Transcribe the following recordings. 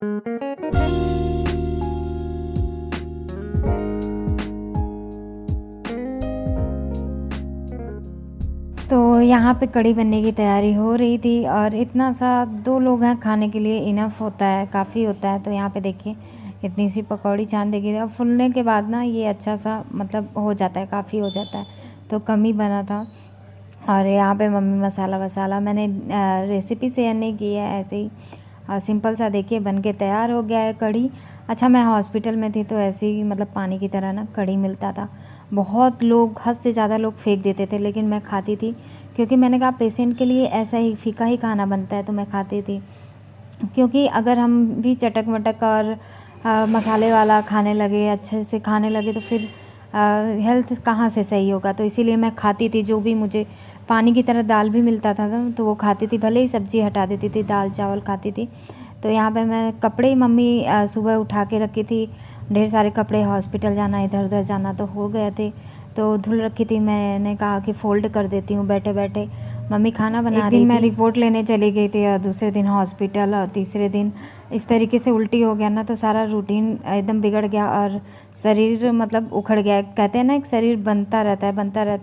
तो यहाँ पे कढ़ी बनने की तैयारी हो रही थी और इतना सा 2 लोग हैं खाने के लिए इनफ होता है, काफ़ी होता है। तो यहाँ पे देखिए इतनी सी पकौड़ी छान देगी और फूलने के बाद ना ये अच्छा सा मतलब हो जाता है, काफ़ी हो जाता है। तो कम ही बना था और यहाँ पे मम्मी मसाला वसाला मैंने रेसिपी शेयर नहीं की है, ऐसे ही सिंपल सा देखिए बन के तैयार हो गया है कढ़ी। अच्छा मैं हॉस्पिटल में थी तो ऐसे ही मतलब पानी की तरह ना कढ़ी मिलता था। बहुत लोग हद से ज़्यादा लोग फेंक देते थे लेकिन मैं खाती थी, क्योंकि मैंने कहा पेशेंट के लिए ऐसा ही फीका ही खाना बनता है, तो मैं खाती थी। क्योंकि अगर हम भी चटक मटक और मसाले वाला खाने लगे, अच्छे से खाने लगे, तो फिर हेल्थ कहाँ से सही होगा। तो इसीलिए मैं खाती थी, जो भी मुझे पानी की तरह दाल भी मिलता था तो वो खाती थी, भले ही सब्ज़ी हटा देती थी, दाल चावल खाती थी। तो यहाँ पे मैं कपड़े मम्मी सुबह उठा के रखी थी, ढेर सारे कपड़े, हॉस्पिटल जाना, इधर उधर जाना तो हो गए थे, तो धुल रखी थी। मैंने कहा कि फ़ोल्ड कर देती हूँ बैठे बैठे। मम्मी खाना बना रही थी। एक दिन मैं रिपोर्ट लेने चली गई थी और दूसरे दिन हॉस्पिटल और तीसरे दिन इस तरीके से उल्टी हो गया ना, तो सारा रूटीन एकदम बिगड़ गया और शरीर मतलब उखड़ गया। कहते हैं ना एक शरीर बनता रहता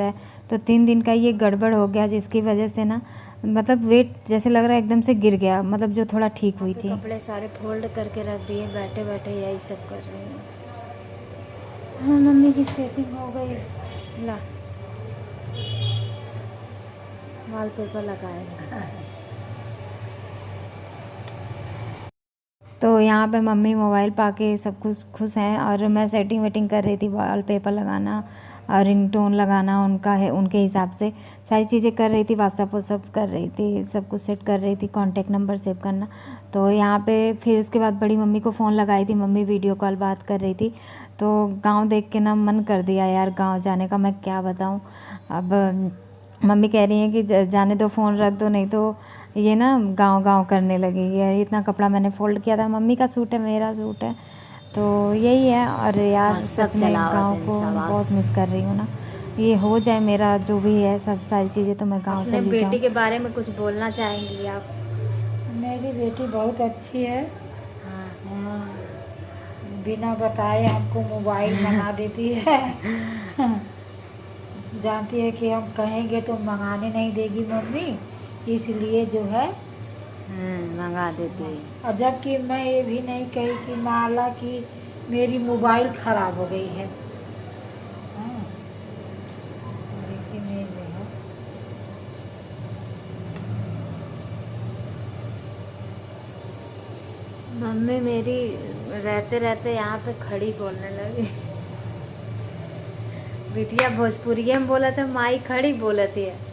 है। तो 3 दिन का ये गड़बड़ हो गया, जिसकी वजह से ना मतलब वेट जैसे लग रहा है एकदम से गिर गया, मतलब जो थोड़ा ठीक हुई थी। कपड़े सारे फोल्ड करके रख दिए, बैठे बैठे यही सब कर रही हूँ। हाँ मम्मी की सेटिंग हो गई, ला वॉलपेपर लगाएगा। तो यहाँ पे मम्मी मोबाइल पाके सब कुछ खुश हैं और मैं सेटिंग वेटिंग कर रही थी, वॉलपेपर लगाना और रिंगटोन लगाना उनका है, उनके हिसाब से सारी चीज़ें कर रही थी, व्हाट्सअप सब कर रही थी, सब कुछ सेट कर रही थी, कॉन्टेक्ट नंबर सेव करना। तो यहाँ पे फिर उसके बाद बड़ी मम्मी को फ़ोन लगाई थी, मम्मी वीडियो कॉल बात कर रही थी। तो गाँव देख के ना मन कर दिया यार गाँव जाने का, मैं क्या बताऊँ। अब मम्मी कह रही हैं कि जाने दो, फ़ोन रख दो, नहीं तो ये ना गाँव करने लगेगी। यार इतना कपड़ा मैंने फ़ोल्ड किया था, मम्मी का सूट है, मेरा सूट है, तो यही है। और यार सच में गाँव को बहुत मिस कर रही हूँ ना, ये हो जाए मेरा जो भी है सब सारी चीज़ें तो मैं गाँव चली जाऊँ। बेटी के बारे में कुछ बोलना चाहेंगी आप? मेरी बेटी बहुत अच्छी है। हाँ, बिना बताए हमको मोबाइल मंगा देती है। जानती है कि हम कहेंगे तो मंगाने नहीं देगी मम्मी, इसलिए जो है मंगा देती है। और जबकि मैं ये भी नहीं कही कि माला की मेरी मोबाइल ख़राब हो गई है। हाँ, देखिए मेरे है। मम्मी मेरी रहते रहते यहाँ पे खड़ी बोलने लगी। बिटिया भोजपुरिया में बोला था, माई खड़ी बोलती है।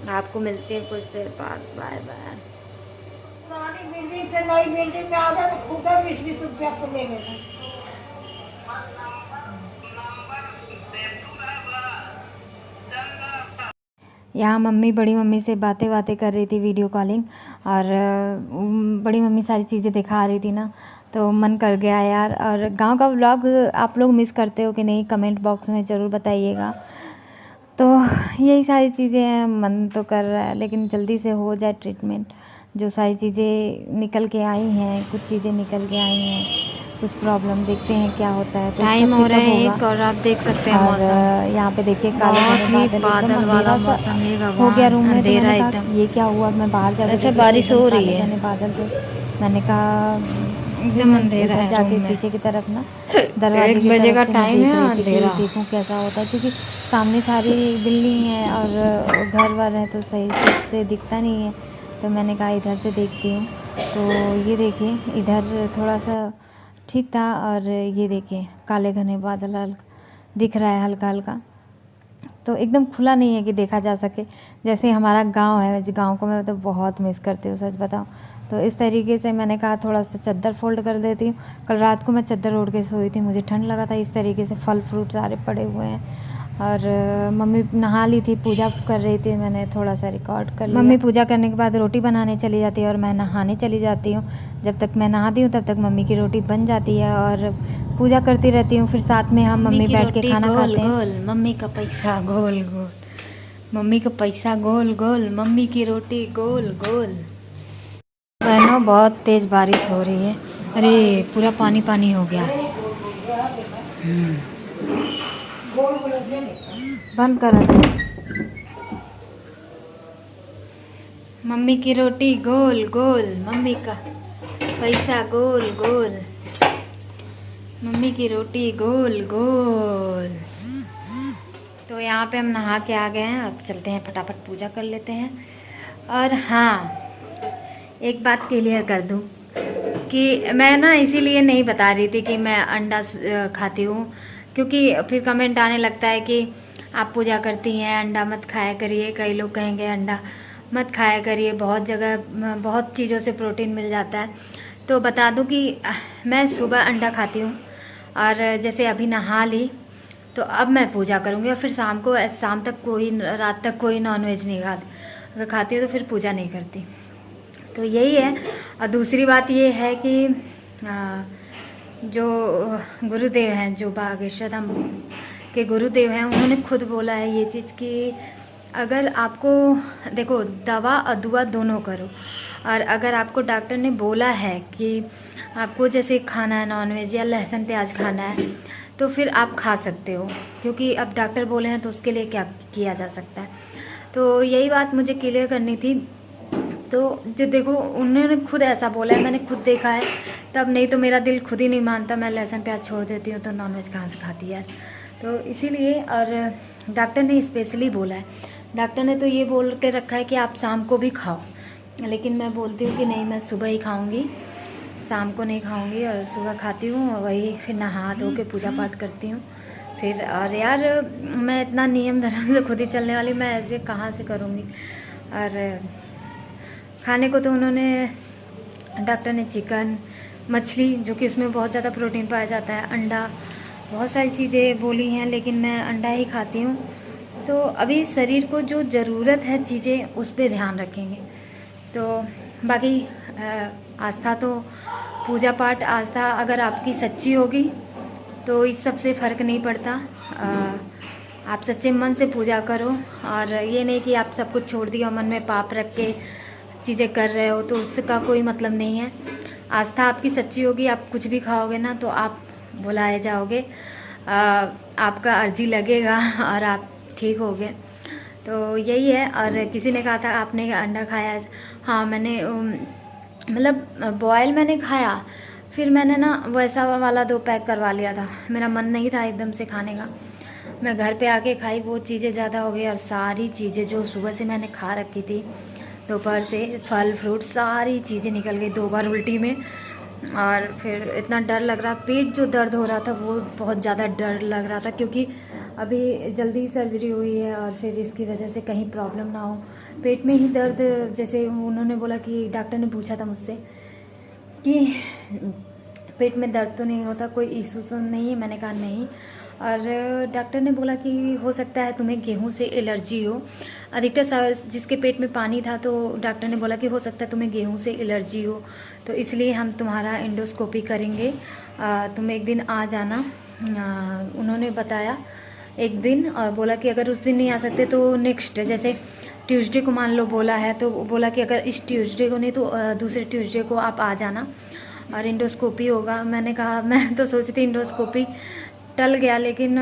आपको मिलती है कुछ देर बाद, बाय बाय। पुरानी बिल्डिंग से नई बिल्डिंग में आ गए तो खुदा 20-20 रुपया तो ले लेना। यहाँ मम्मी बड़ी मम्मी से बातें कर रही थी, वीडियो कॉलिंग, और बड़ी मम्मी सारी चीज़ें दिखा रही थी ना, तो मन कर गया यार। और गांव का व्लॉग आप लोग मिस करते हो कि नहीं, कमेंट बॉक्स में ज़रूर बताइएगा। तो यही सारी चीज़ें हैं, मन तो कर रहा है लेकिन जल्दी से हो जाए ट्रीटमेंट। जो सारी चीज़ें निकल के आई हैं, कुछ चीज़ें निकल के आई हैं, कुछ प्रॉब्लम, देखते हैं क्या होता है। तो टाइम हो रहा है 1 और आप देख सकते हैं मौसम यहाँ पे देखिए काले बादल वाला मौसम हो गया रूम में। तो मैंने कहा ये क्या हुआ, मैं बाहर जाकर अच्छा बारिश हो रही है, बादल थे। मैंने कहा एकदम अंधेरा है, जाके पीछे की तरफ ना दरवाजे की तरफ का टाइम है, अंधेरा, देखूं कैसा होता है, क्योंकि सामने सारी बिल्डिंग है और घर वर है तो सही से दिखता नहीं है। तो मैंने कहा इधर से देखती हूँ। तो ये देखिए इधर थोड़ा सा ठीक था और ये देखिए काले घने बादल दिख रहा है हल्का हल्का, तो एकदम खुला नहीं है कि देखा जा सके, जैसे हमारा गांव है। वैसे गांव को मैं तो बहुत मिस करती हूँ, सच बताऊँ तो। इस तरीके से मैंने कहा थोड़ा सा चादर फोल्ड कर देती हूँ। कल रात को मैं चादर ओढ़ के सोई थी, मुझे ठंड लगा था। इस तरीके से फल फ्रूट सारे पड़े हुए हैं और मम्मी नहा ली थी, पूजा कर रही थी, मैंने थोड़ा सा रिकॉर्ड कर लिया। मम्मी पूजा करने के बाद रोटी बनाने चली जाती है और मैं नहाने चली जाती हूँ। जब तक मैं नहाती हूँ तब तक मम्मी की रोटी बन जाती है और पूजा करती रहती हूँ। फिर साथ में हम मम्मी बैठ के खाना खाते हैं। मम्मी का पैसा गोल गोल मम्मी का पैसा गोल गोल, मम्मी की रोटी गोल गोल। बहनों बहुत तेज बारिश हो रही है। अरे पूरा पानी पानी हो गया। बंद करा दे। मम्मी की रोटी गोल गोल, मम्मी का पैसा गोल गोल, मम्मी की रोटी गोल गोल। तो यहाँ पे हम नहा के आ गए हैं, अब चलते हैं फटाफट पूजा कर लेते हैं। और हाँ, एक बात क्लियर कर दूँ कि मैं ना इसीलिए नहीं बता रही थी कि मैं अंडा खाती हूँ, क्योंकि फिर कमेंट आने लगता है कि आप पूजा करती हैं अंडा मत खाया करिए। कई लोग कहेंगे अंडा मत खाया करिए, बहुत जगह बहुत चीज़ों से प्रोटीन मिल जाता है। तो बता दूँ कि मैं सुबह अंडा खाती हूँ, और जैसे अभी नहा ली तो अब मैं पूजा करूँगी, और फिर शाम तक रात तक कोई नॉनवेज नहीं खाती। अगर खाती हूँ तो फिर पूजा नहीं करती। तो यही है। और दूसरी बात ये है कि जो गुरुदेव हैं, जो बागेश्वर धाम के गुरुदेव हैं, उन्होंने खुद बोला है ये चीज़ कि अगर आपको देखो, दवा और दुआ दोनों करो। और अगर आपको डॉक्टर ने बोला है कि आपको जैसे खाना है नॉनवेज या लहसुन प्याज खाना है, तो फिर आप खा सकते हो, क्योंकि अब डॉक्टर बोले हैं तो उसके लिए क्या किया जा सकता है। तो यही बात मुझे क्लियर करनी थी। तो जो देखो, उन्होंने खुद ऐसा बोला है, मैंने खुद देखा है तब, नहीं तो मेरा दिल खुद ही नहीं मानता, मैं लहसुन प्याज छोड़ देती हूँ तो नॉनवेज कहाँ से खाती है। तो इसीलिए, और डॉक्टर ने स्पेशली बोला है, डॉक्टर ने तो ये बोल के रखा है कि आप शाम को भी खाओ, लेकिन मैं बोलती हूँ कि नहीं, मैं सुबह ही खाऊँगी, शाम को नहीं खाऊँगी। और सुबह खाती हूँ, और वही फिर नहा धो के पूजा पाठ करती हूँ फिर। और यार, मैं इतना नियम धर्म से खुद ही चलने वाली, मैं ऐसे कहाँ से करूँगी। और खाने को तो उन्होंने, डॉक्टर ने चिकन, मछली, जो कि उसमें बहुत ज़्यादा प्रोटीन पाया जाता है, अंडा, बहुत सारी चीज़ें बोली हैं, लेकिन मैं अंडा ही खाती हूँ। तो अभी शरीर को जो ज़रूरत है चीज़ें, उस पर ध्यान रखेंगे। तो बाकी आस्था तो, पूजा पाठ आस्था अगर आपकी सच्ची होगी तो इस सब से फ़र्क नहीं पड़ता। आप सच्चे मन से पूजा करो, और ये नहीं कि आप सब कुछ छोड़ दिया और मन में पाप रख के चीज़ें कर रहे हो, तो उसका कोई मतलब नहीं है। आस्था आपकी सच्ची होगी, आप कुछ भी खाओगे ना तो आप बुलाए जाओगे, आपका अर्जी लगेगा और आप ठीक होगे। तो यही है। और किसी ने कहा था आपने अंडा खाया है? हाँ, मैंने मतलब बॉयल मैंने खाया, फिर मैंने ना वैसा वाला 2 पैक करवा लिया था, मेरा मन नहीं था एकदम से खाने का। मैं घर पे आके खाई, वो चीज़ें ज़्यादा हो गई, और सारी चीज़ें जो सुबह से मैंने खा रखी थी, दोपहर से फल फ्रूट सारी चीज़ें निकल गई 2 बार उल्टी में। और फिर इतना डर लग रहा, पेट जो दर्द हो रहा था वो बहुत ज़्यादा डर लग रहा था, क्योंकि अभी जल्दी सर्जरी हुई है, और फिर इसकी वजह से कहीं प्रॉब्लम ना हो। पेट में ही दर्द, जैसे उन्होंने बोला कि डॉक्टर ने पूछा था मुझसे कि पेट में दर्द तो नहीं होता, कोई इशू तो नहीं है? मैंने कहा नहीं। और डॉक्टर ने बोला कि हो सकता है तुम्हें गेहूं से एलर्जी हो। अधिकतर जिसके पेट में पानी था, तो डॉक्टर ने बोला कि हो सकता है तुम्हें गेहूं से एलर्जी हो, तो इसलिए हम तुम्हारा एंडोस्कोपी करेंगे, तुम एक दिन आ जाना। उन्होंने बताया एक दिन, और बोला कि अगर उस दिन नहीं आ सकते तो नेक्स्ट, जैसे ट्यूसडे को मान लो बोला है, तो बोला कि अगर इस ट्यूसडे को नहीं तो दूसरे ट्यूसडे को आप आ जाना और एंडोस्कोपी होगा। मैंने कहा, मैं तो सोची थी एंडोस्कोपी टल गया, लेकिन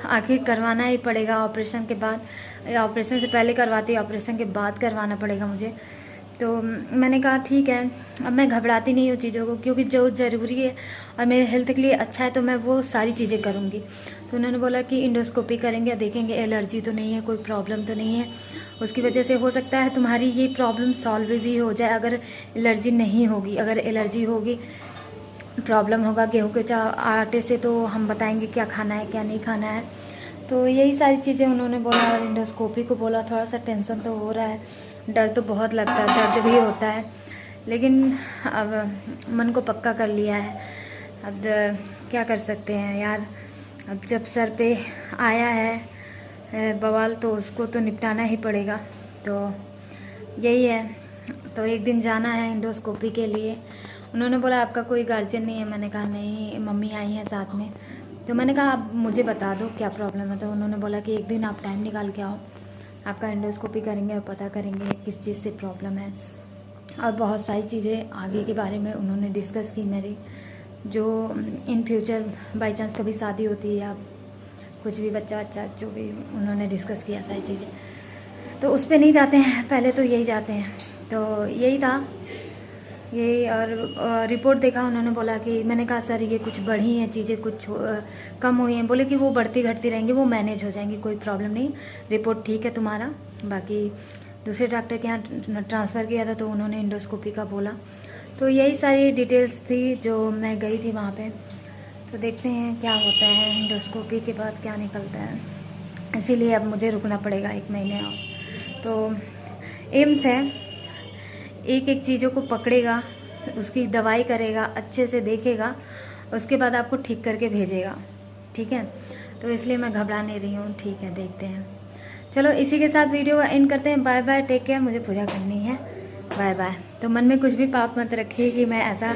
आखिर करवाना ही पड़ेगा ऑपरेशन के बाद, या ऑपरेशन से पहले करवाती, ऑपरेशन के बाद करवाना पड़ेगा मुझे। तो मैंने कहा ठीक है, अब मैं घबराती नहीं हूँ चीज़ों को, क्योंकि जो ज़रूरी है और मेरे हेल्थ के लिए अच्छा है तो मैं वो सारी चीज़ें करूँगी। तो उन्होंने बोला कि इंडोस्कोपी करेंगे, देखेंगे एलर्जी तो नहीं है, कोई प्रॉब्लम तो नहीं है, उसकी वजह से हो सकता है तुम्हारी ये प्रॉब्लम सॉल्व भी हो जाए अगर एलर्जी नहीं होगी। अगर एलर्जी होगी, प्रॉब्लम होगा गेहूँ के आटे से, तो हम बताएंगे क्या खाना है क्या नहीं खाना है। तो यही सारी चीज़ें उन्होंने बोला। और इंडोस्कोपी को बोला, थोड़ा सा टेंशन तो हो रहा है, डर तो बहुत लगता है, दर्द भी होता है, लेकिन अब मन को पक्का कर लिया है। अब क्या कर सकते हैं यार, अब जब सर पे आया है बवाल, तो उसको तो निपटाना ही पड़ेगा। तो यही है। तो एक दिन जाना है इंडोस्कोपी के लिए। उन्होंने बोला आपका कोई गार्जियन नहीं है? मैंने कहा नहीं, मम्मी आई हैं साथ में, तो मैंने कहा आप मुझे बता दो क्या प्रॉब्लम है। तो उन्होंने बोला कि एक दिन आप टाइम निकाल के आओ, आपका एंडोस्कोपी करेंगे और पता करेंगे किस चीज़ से प्रॉब्लम है। और बहुत सारी चीज़ें आगे के बारे में उन्होंने डिस्कस की मेरी, जो इन फ्यूचर बाई चांस कभी शादी होती है या कुछ भी बच्चा जो भी उन्होंने डिस्कस किया सारी चीज़ें। तो उस पर नहीं जाते हैं, पहले तो यही जाते हैं। तो यही था यही। और रिपोर्ट देखा, उन्होंने बोला कि, मैंने कहा सर ये कुछ बढ़ी हैं चीज़ें, कुछ कम हुई हैं। बोले कि वो बढ़ती घटती रहेंगी, वो मैनेज हो जाएंगी, कोई प्रॉब्लम नहीं, रिपोर्ट ठीक है तुम्हारा। बाकी दूसरे डॉक्टर के यहाँ ट्रांसफ़र किया था तो उन्होंने इंडोस्कोपी का बोला। तो यही सारी डिटेल्स थी जो मैं गई थी वहाँ पे। तो देखते हैं क्या होता है, इंडोस्कोपी के बाद क्या निकलता है। इसीलिए अब मुझे रुकना पड़ेगा 1 महीने और। तो एम्स है, एक एक चीज़ों को पकड़ेगा, उसकी दवाई करेगा, अच्छे से देखेगा, उसके बाद आपको ठीक करके भेजेगा, ठीक है। तो इसलिए मैं घबरा नहीं रही हूँ, ठीक है, देखते हैं। चलो इसी के साथ वीडियो एंड करते हैं। बाय बाय, टेक केयर, मुझे पूजा करनी है, बाय बाय। तो मन में कुछ भी पाप मत रखिए कि मैं ऐसा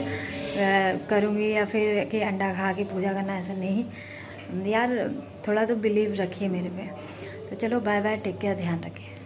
करूँगी या फिर कि अंडा खा के पूजा करना, ऐसा नहीं यार, थोड़ा तो बिलीव रखिए मेरे पे। तो चलो बाय बाय, टेक केयर, ध्यान रखिए।